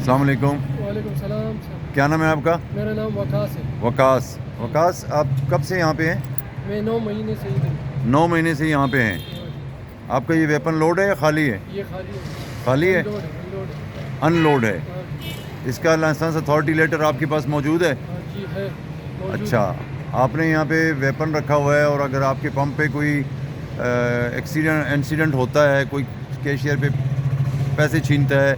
अस्सलाम वालेकुम। वालेकुम सलाम सर। क्या नाम है आपका? मेरा नाम वकास है। वकास। वकास, आप कब से यहाँ पे हैं? मैं 9 महीने से इधर 9 महीने से यहाँ पे हैं। हूँ। आपका ये वेपन लोड है या खाली है? ये खाली है। खाली है, अनलोड है, अनलोड है। अनलोड है। हाँ जी। इसका लाइसेंस अथॉरिटी लेटर आपके पास मौजूद है? हाँ जी है मौजूद। अच्छा, आपने यहाँ पे वेपन रखा हुआ है और अगर आपके पंप पे कोई इंसिडेंट होता है, कोई कैशियर पे पैसे छीनता है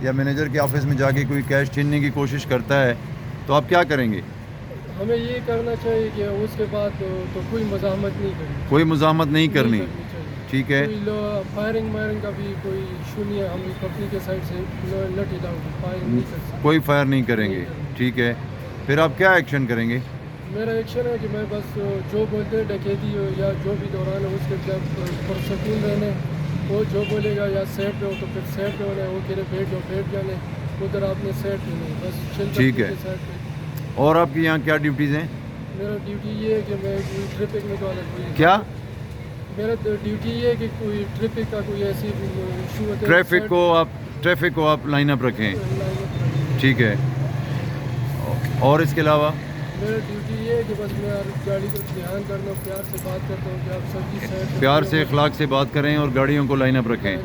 या मैनेजर के ऑफिस में जाके कोई कैश छीनने की कोशिश करता है, तो आप क्या करेंगे? हमें ये करना चाहिए कि उसके बाद तो कोई मज़ाहमत नहीं करनी। कोई मुज़ाहमत नहीं करनी, चाहिए। ठीक है। कोई फायरिंग वायरिंग का भी कोई इशू नहीं है। हम कंपनी के साइड से नट अलाउड फायरिंग नहीं कर सकते। कोई फायर नहीं करेंगे, नहीं करेंगे। ठीक है। फिर आप क्या एक्शन करेंगे? मेरा एक्शन है कि मैं बस जो बोलते हैं डकैती हो या जो भी दौरान है उसके जब पुरसकून रहने, वो जो बोलेगा या सेट पे हो तो फिर सेट पे होना है, वो कह रहे बैठ जाओ बैठ जाने, उधर आपने सेट पे नहीं बस चल ठीक है। सेट पे। और आपकी यहाँ क्या ड्यूटीज़ हैं? मेरा ड्यूटी ये है कि मैं कोई ट्रैफिक में तो अलग कोई क्या? मेरा ड्यूटी ये है कि कोई ट्रैफिक का कोई ऐसी इशू होता है ट्रैफिक को आप लाइन अप रखें, ठीक है। और इसके अलावा मेरा ड्यूटी ये है कि बस मैं गाड़ी को ध्यान करना, प्यार से बात करता हूँ कि आप सबकी साइड प्यार से अखलाक से बात करें और गाड़ियों को लाइन अप रखें।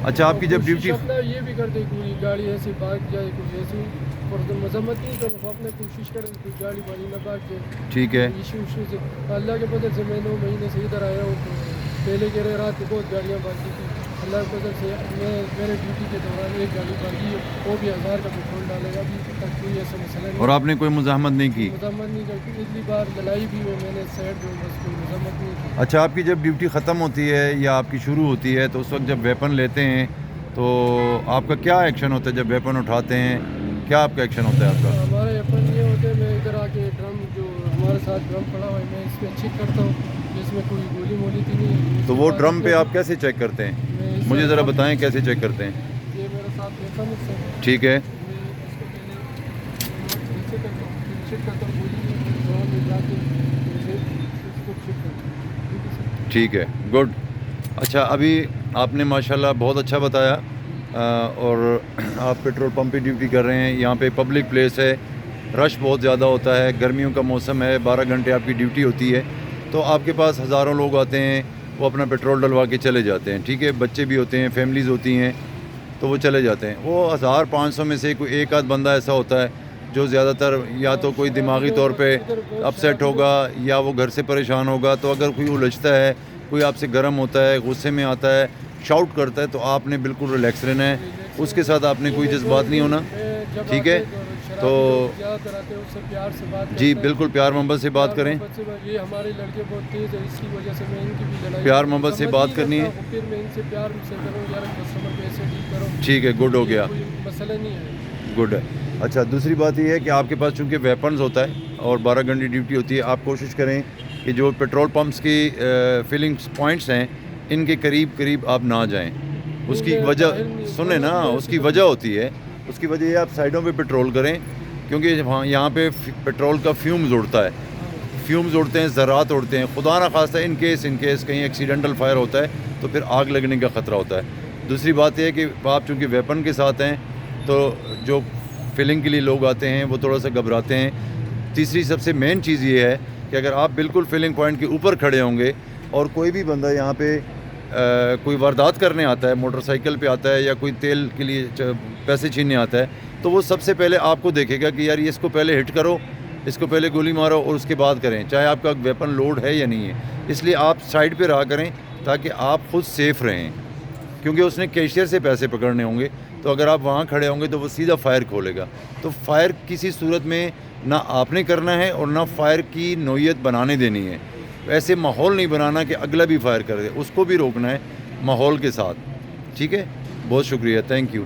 अच्छा, आपकी जब ड्यूटी अपना ये भी करते कोई गाड़ी ऐसी भाग जाए, कुछ ऐसी मजम्मत नहीं करो, अपने कोशिश करें कोई गाड़ी वाड़ी ना भाग जाए, ठीक है। इशू से अल्लाह के फजल से मैं 9 महीने से इधर आया हूँ। तो पहले कह रहे रात को बहुत गाड़ियाँ भागी थी, अल्लाह के फजल से मैं मेरे ड्यूटी के दौरान एक गाड़ी भागी, वो भी 1000 का पेट्रोल डालेगा, अभी तक कोई ऐसा मसला नहीं। और आपने कोई मुज़ाहमत नहीं की? मजम्मत नहीं करती, पिछली बार लड़ाई भी हुई, मैंने साइड में बस कोई मजम्मत नहीं की। अच्छा, आपकी जब ड्यूटी ख़त्म होती है या आपकी शुरू होती है तो उस वक्त जब वेपन लेते हैं तो आपका क्या एक्शन होता है? जब वेपन उठाते हैं क्या आपका एक्शन होता है आपका? हमारे अपन ये होते हैं, मैं इधर आके ड्रम जो हमारे साथ ड्रम पड़ा हुआ है मैं इस पर चेक करता हूँ कि इसमें कोई गोली मोली थी नहीं। तो वो ड्रम पे आप कैसे चेक करते हैं? मुझे ज़रा बताएं कैसे चेक करते हैं। ये मेरे साथ वेपन है, ठीक है, मैं इसको पहले नीचे करता हूँ, फिर चेक करता हूँ गोली नहीं, ड्रम में जाके फिर इसको चेक करता हूँ। ठीक है, गुड। अच्छा, अभी आपने माशाल्लाह बहुत अच्छा बताया और आप पेट्रोल पंप पे ड्यूटी कर रहे हैं। यहाँ पे पब्लिक प्लेस है, रश बहुत ज़्यादा होता है, गर्मियों का मौसम है, 12 घंटे आपकी ड्यूटी होती है, तो आपके पास हज़ारों लोग आते हैं, वो अपना पेट्रोल डलवा के चले जाते हैं, ठीक है। बच्चे भी होते हैं, फैमिलीज़ होती हैं, तो वो चले जाते हैं। वो 1500 में से कोई एक आध बंदा ऐसा होता है जो ज़्यादातर या तो कोई दिमागी तौर पे अपसेट होगा या वो घर से परेशान होगा। तो अगर कोई उलझता है, कोई आपसे गर्म होता है, गुस्से में आता है, शाउट करता है, तो आपने बिल्कुल रिलैक्स रहना है, उसके साथ आपने कोई जज्बात नहीं होना, ठीक है। तो प्यार से बात जी बिल्कुल प्यार मोहब्बत से बात करें, ये हमारे लड़के बहुत तेज़ है, इसकी वजह से मैं इनकी भी लड़ाई प्यार मोहब्बत से बात करनी है, फिर मैं इनसे प्यार से करूँ यार, कस्टमर को ऐसे डील करो, ठीक है, गुड हो गया, कोई मसला नहीं है, गुड है। अच्छा, दूसरी बात ये है कि आपके पास चूँकि वेपन्स होता है और 12 घंटे ड्यूटी होती है, आप कोशिश करें कि जो पेट्रोल पंप्स की फिलिंग पॉइंट्स हैं इनके करीब करीब आप ना जाएं। उसकी वजह सुने ना, उसकी वजह होती है, उसकी वजह ये आप साइडों पे पेट्रोल करें, क्योंकि वहाँ यहाँ पे पेट्रोल का फ्यूम्स उड़ता है, फ्यूम्स उड़ते हैं, ज़रात उड़ते हैं, खुदा ना खास्ता इन केस कहीं एक्सीडेंटल फायर होता है तो फिर आग लगने का ख़तरा होता है। दूसरी बात यह है कि आप चूँकि वेपन के साथ हैं तो जो फिलिंग के लिए लोग आते हैं वो थोड़ा सा घबराते हैं। तीसरी सबसे मेन चीज़ ये है कि अगर आप बिल्कुल फिलिंग पॉइंट के ऊपर खड़े होंगे और कोई भी बंदा यहाँ पे कोई वारदात करने आता है, मोटरसाइकिल पे आता है या कोई तेल के लिए पैसे छीनने आता है, तो वो सबसे पहले आपको देखेगा कि यार ये इसको पहले हिट करो, इसको पहले गोली मारो और उसके बाद करें, चाहे आपका वेपन लोड है या नहीं है। इसलिए आप साइड पे रहा करें ताकि आप खुद सेफ़ रहें, क्योंकि उसने कैशियर से पैसे पकड़ने होंगे, तो अगर आप वहाँ खड़े होंगे तो वो सीधा फायर खोलेगा। तो फायर किसी सूरत में ना आपने करना है और ना फायर की नौयत बनाने देनी है। ऐसे माहौल नहीं बनाना कि अगला भी फायर कर दे, उसको भी रोकना है माहौल के साथ, ठीक है। बहुत शुक्रिया, थैंक यू।